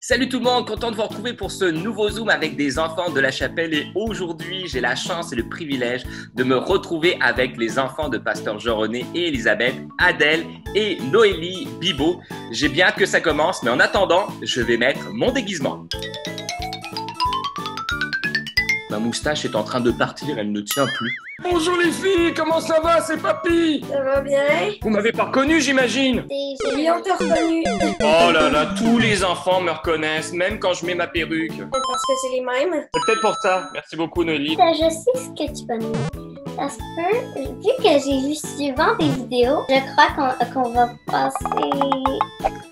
Salut tout le monde, content de vous retrouver pour ce nouveau Zoom avec des enfants de la chapelle et aujourd'hui j'ai la chance et le privilège de me retrouver avec les enfants de Pasteur Jean-René et Elisabeth, Adèle et Noélie Bibo. J'ai bien que ça commence, mais en attendant, je vais mettre mon déguisement. Ma moustache est en train de partir, elle ne tient plus. Bonjour les filles, comment ça va? C'est Papy. Ça va bien? Vous m'avez pas reconnu, j'imagine? Oui, on t'a reconnu. Oh là là, tous les enfants me reconnaissent, même quand je mets ma perruque. Parce que c'est les mêmes. C'est peut-être pour ça. Merci beaucoup, Noélie. Je sais ce que tu vas nous dire. Parce que, vu que j'ai vu souvent tes vidéos, je crois qu'on va passer...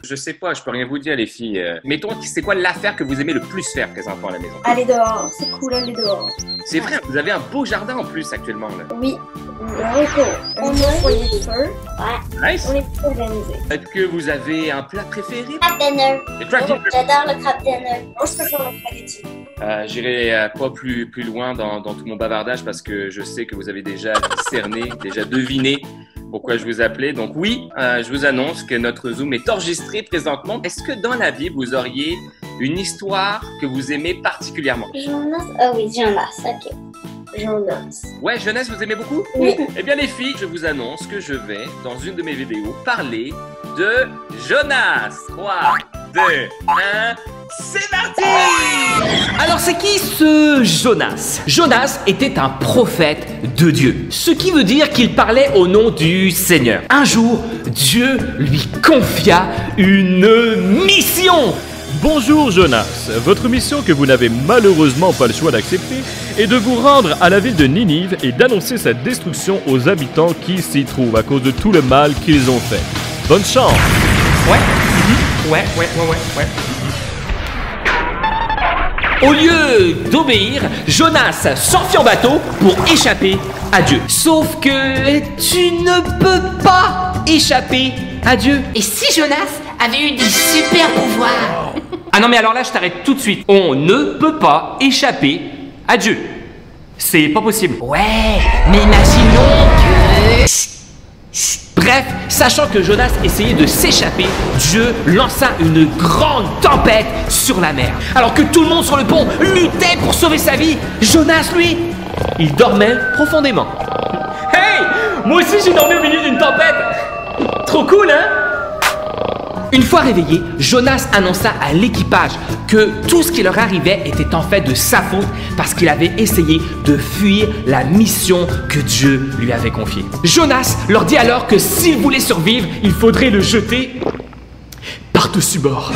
Je sais pas, je peux rien vous dire, les filles. Mettons, c'est quoi l'affaire que vous aimez le plus faire, les enfants, à la maison? Aller dehors, c'est cool, aller dehors. C'est vrai, vous avez un beau jardin en plus actuellement, là. Oui, on a un foyer de feu. Ouais, Nice. On est plus organisé. Est-ce que vous avez un plat préféré? crab dinner. Le crab dinner. J'adore le crab dinner. Moi, je préfère le spaghetti. J'irai pas plus loin dans tout mon bavardage parce que je sais que vous avez déjà discerné, déjà deviné pourquoi je vous appelais. Donc oui, je vous annonce que notre Zoom est enregistré présentement. Est-ce que dans la Bible, vous auriez une histoire que vous aimez particulièrement? Jonas. Ah oui, Jonas, ok. Jonas. Ouais, jeunesse, vous aimez beaucoup? Oui. Eh bien les filles, je vous annonce que je vais, dans une de mes vidéos, parler de Jonas. 3, 2, 1... C'est parti! Alors c'est qui ce Jonas? Jonas était un prophète de Dieu, ce qui veut dire qu'il parlait au nom du Seigneur. Un jour, Dieu lui confia une mission. Bonjour Jonas, votre mission que vous n'avez malheureusement pas le choix d'accepter est de vous rendre à la ville de Ninive et d'annoncer sa destruction aux habitants qui s'y trouvent à cause de tout le mal qu'ils ont fait. Bonne chance! Ouais. Au lieu d'obéir, Jonas s'enfuit en bateau pour échapper à Dieu. Sauf que tu ne peux pas échapper à Dieu. Et si Jonas avait eu des super pouvoirs? Ah non mais alors là je t'arrête tout de suite. On ne peut pas échapper à Dieu. C'est pas possible. Ouais, mais imaginons que... Bref, sachant que Jonas essayait de s'échapper, Dieu lança une grande tempête sur la mer. Alors que tout le monde sur le pont luttait pour sauver sa vie, Jonas, lui, il dormait profondément. Hey! Moi aussi j'ai dormi au milieu d'une tempête! Trop cool, hein? Une fois réveillé, Jonas annonça à l'équipage que tout ce qui leur arrivait était en fait de sa faute parce qu'il avait essayé de fuir la mission que Dieu lui avait confiée. Jonas leur dit alors que s'il voulait survivre, il faudrait le jeter par-dessus bord.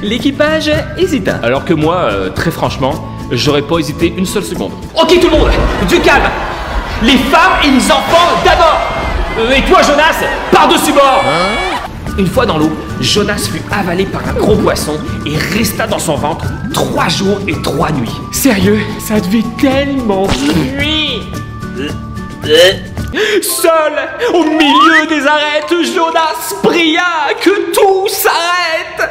L'équipage hésita, alors que moi, très franchement, j'aurais pas hésité une seule seconde. Ok tout le monde, du calme! Les femmes et les enfants d'abord! Et toi, Jonas, par-dessus bord! Une fois dans l'eau, Jonas fut avalé par un gros poisson et resta dans son ventre 3 jours et 3 nuits. Sérieux, ça devait tellement puer! Seul, au milieu des arêtes, Jonas pria que tout s'arrête!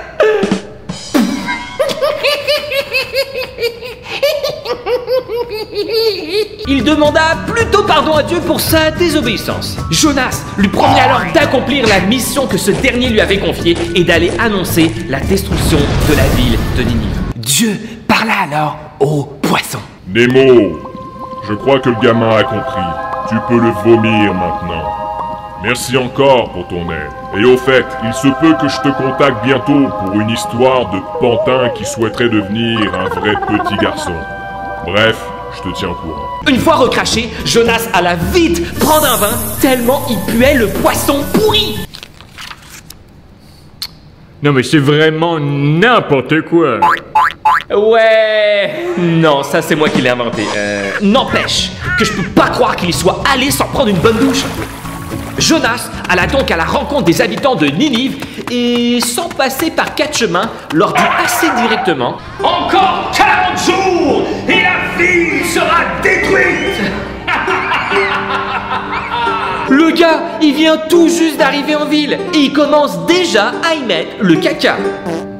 Il demanda plutôt pardon à Dieu pour sa désobéissance. Jonas lui promit alors d'accomplir la mission que ce dernier lui avait confiée et d'aller annoncer la destruction de la ville de Ninive. Dieu parla alors au poisson. Nemo, je crois que le gamin a compris. Tu peux le vomir maintenant. Merci encore pour ton aide. Et au fait, il se peut que je te contacte bientôt pour une histoire de pantin qui souhaiterait devenir un vrai petit garçon. Bref, je te tiens au courant. Une fois recraché, Jonas alla vite prendre un bain tellement il puait le poisson pourri. Non mais c'est vraiment n'importe quoi! Ouais... Non, ça c'est moi qui l'ai inventé. N'empêche que je peux pas croire qu'il y soit allé sans prendre une bonne douche. Jonas alla donc à la rencontre des habitants de Ninive et, sans passer par 4 chemins, leur dit assez directement: encore 40 jours et la ville sera détruite. Le gars, il vient tout juste d'arriver en ville et il commence déjà à y mettre le caca.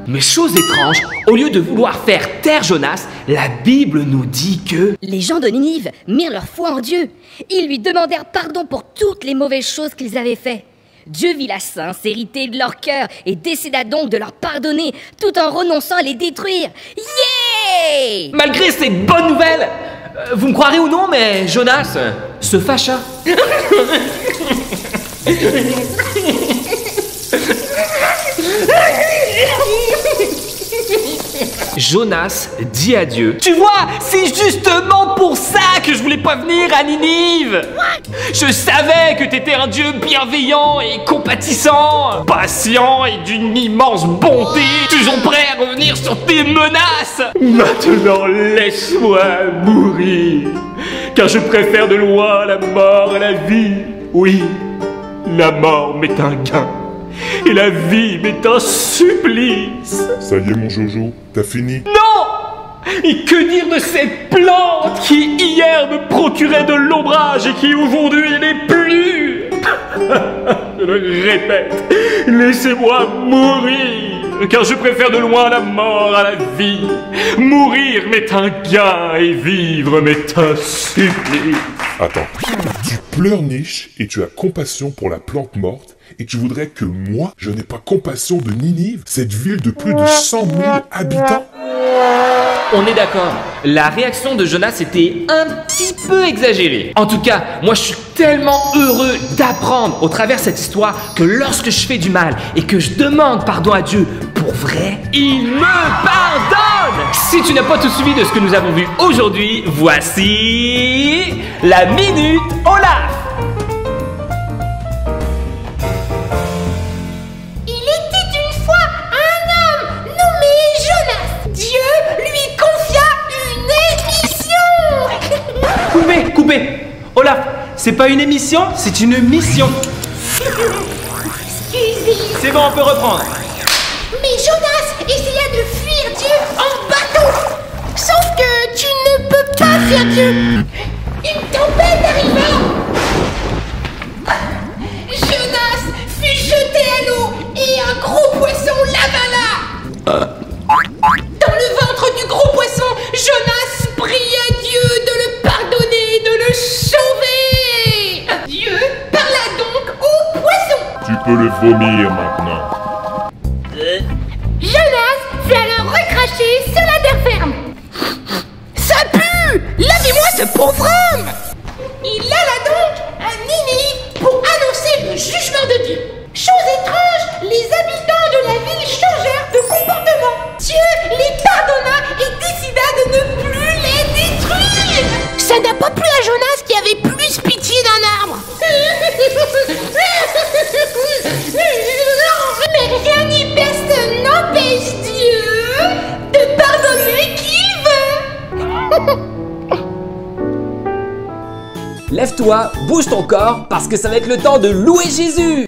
Mais chose étrange, au lieu de vouloir faire taire Jonas, la Bible nous dit que... Les gens de Ninive mirent leur foi en Dieu. Ils lui demandèrent pardon pour toutes les mauvaises choses qu'ils avaient faites. Dieu vit la sincérité de leur cœur et décida donc de leur pardonner tout en renonçant à les détruire. Yeah! Malgré ces bonnes nouvelles, vous me croirez ou non, mais Jonas se fâcha. Jonas dit à Dieu: tu vois, c'est justement pour ça que je voulais pas venir à Ninive. Je savais que t'étais un Dieu bienveillant et compatissant, patient et d'une immense bonté, toujours prêt à revenir sur tes menaces. Maintenant, laisse-moi mourir, car je préfère de loin la mort à la vie. Oui, la mort m'est un gain. Et la vie m'est un supplice. Ça y est mon Jojo, t'as fini? Non! Et que dire de cette plante qui hier me procurait de l'ombrage et qui aujourd'hui n'est plus? Je le répète, laissez-moi mourir, car je préfère de loin la mort à la vie. Mourir m'est un gain et vivre m'est un supplice. Attends, tu pleurniches et tu as compassion pour la plante morte et tu voudrais que moi, je n'ai pas compassion de Ninive, cette ville de plus de 100 000 habitants? On est d'accord, la réaction de Jonas était un petit peu exagérée. En tout cas, moi je suis tellement heureux d'apprendre au travers de cette histoire que lorsque je fais du mal et que je demande pardon à Dieu pour vrai, il me pardonne. Si tu n'as pas tout suivi de ce que nous avons vu aujourd'hui, voici la Minute Olaf. Coupé. Olaf, c'est pas une émission, c'est une mission. Excusez. C'est bon, on peut reprendre. Mais Jonas essaya de fuir Dieu en bateau. Sauf que tu ne peux pas fuir Dieu. Une tempête arriva. Jonas fut jeté à l'eau et un gros poisson l'avala. Dans le ventre du gros poisson, Jonas pria Dieu de le pardonner, de le sauver. Dieu parla donc au poisson. Tu peux le vomir maintenant. Jonas fut alors recraché sur la terre ferme. Ça pue! Lavez-moi ce pauvre homme! Il alla donc à Ninive pour annoncer le jugement de Dieu. Chose étrange, les habitants de la ville changèrent de comportement. Dieu les pardonna et décida de ne plus les détruire. Ça n'a pas plu à Jonas qui avait plus pitié d'un arbre. Mais rien ni personne n'empêche Dieu de pardonner qui il veut. Lève-toi, bouge ton corps, parce que ça va être le temps de louer Jésus.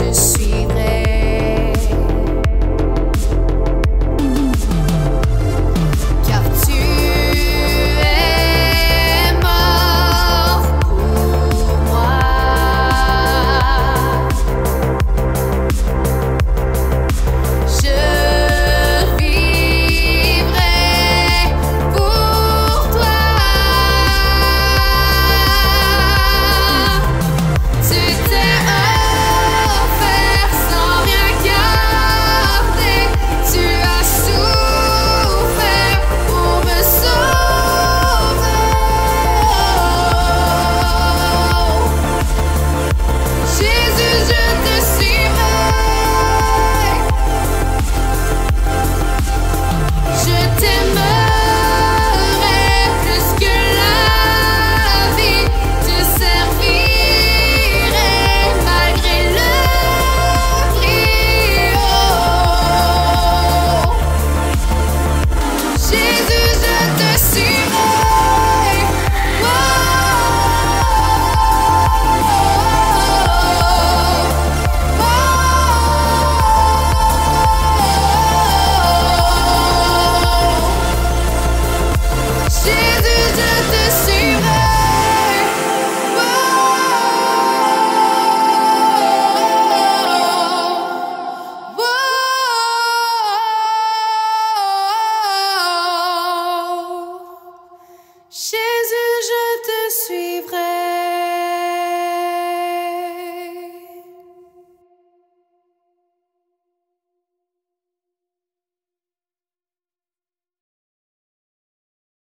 je suivrai.